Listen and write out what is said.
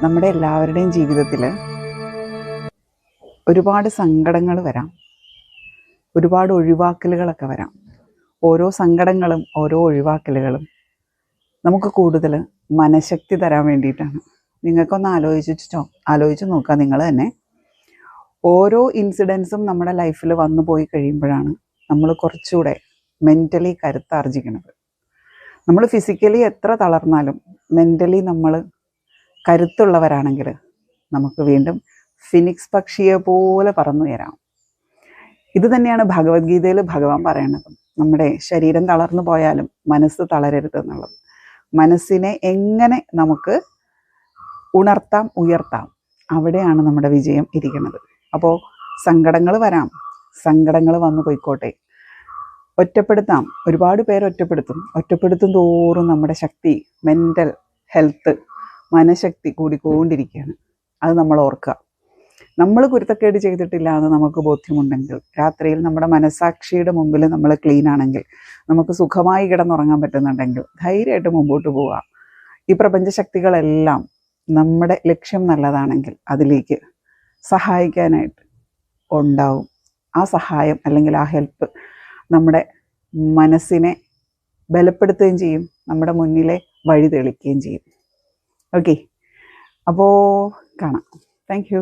നമ്മുടെ എല്ലാവരുടെയും ജീവിതത്തിൽ ഒരുപാട് സങ്കടങ്ങൾ വരാം, ഒരുപാട് ഒഴിവാക്കലുകളൊക്കെ വരാം. ഓരോ സങ്കടങ്ങളും ഓരോ ഒഴിവാക്കലുകളും നമുക്ക് കൂടുതൽ മനഃശക്തി തരാൻ വേണ്ടിയിട്ടാണ്. നിങ്ങൾക്കൊന്ന് ആലോചിച്ച് നോക്കുക. നിങ്ങൾ തന്നെ ഓരോ ഇൻസിഡൻസും നമ്മുടെ ലൈഫിൽ വന്നു പോയി കഴിയുമ്പോഴാണ് നമ്മൾ കുറച്ചുകൂടെ മെൻ്റലി കരുത്താർജിക്കുന്നത്. നമ്മൾ ഫിസിക്കലി എത്ര തളർന്നാലും മെൻ്റലി നമ്മൾ കരുത്തുള്ളവരാണെങ്കിൽ നമുക്ക് വീണ്ടും ഫിനിക്സ് പക്ഷിയെ പോലെ പറന്നുയരാം. ഇത് തന്നെയാണ് ഭഗവത്ഗീതയിൽ ഭഗവാൻ പറയണത്. നമ്മുടെ ശരീരം തളർന്നു പോയാലും മനസ്സ് തളരരുത് എന്നുള്ളത്. മനസ്സിനെ എങ്ങനെ നമുക്ക് ഉണർത്താം, ഉയർത്താം, അവിടെയാണ് നമ്മുടെ വിജയം ഇരിക്കുന്നത്. അപ്പോൾ സങ്കടങ്ങൾ വരാം, സങ്കടങ്ങൾ വന്നു പോയിക്കോട്ടെ. ഒറ്റപ്പെടുത്താം, ഒരുപാട് പേര് ഒറ്റപ്പെടുത്തും തോറും നമ്മുടെ ശക്തി, മെൻ്റൽ ഹെൽത്ത്, മനഃശക്തി കൂടിക്കൊണ്ടിരിക്കുകയാണ്. അത് നമ്മൾ ഓർക്കുക. നമ്മൾ കുരുത്തക്കേട് ചെയ്തിട്ടില്ല എന്ന് നമുക്ക് ബോധ്യമുണ്ടെങ്കിൽ, രാത്രിയിൽ നമ്മുടെ മനസ്സാക്ഷിയുടെ മുമ്പിൽ നമ്മൾ ക്ലീൻ ആണെങ്കിൽ, നമുക്ക് സുഖമായി കിടന്നുറങ്ങാൻ പറ്റുന്നുണ്ടെങ്കിൽ ധൈര്യമായിട്ട് മുമ്പോട്ട് പോവുക. ഈ പ്രപഞ്ചശക്തികളെല്ലാം നമ്മുടെ ലക്ഷ്യം നല്ലതാണെങ്കിൽ അതിലേക്ക് സഹായിക്കാനായിട്ട് ഉണ്ടാവും. ആ സഹായം അല്ലെങ്കിൽ ആ ഹെൽപ്പ് നമ്മുടെ മനസ്സിനെ ബലപ്പെടുത്തുകയും ചെയ്യും, നമ്മുടെ മുന്നിലെ വഴി തെളിക്കുകയും ചെയ്യും. ഓക്കെ, അപ്പോൾ കാണാം. Thank you.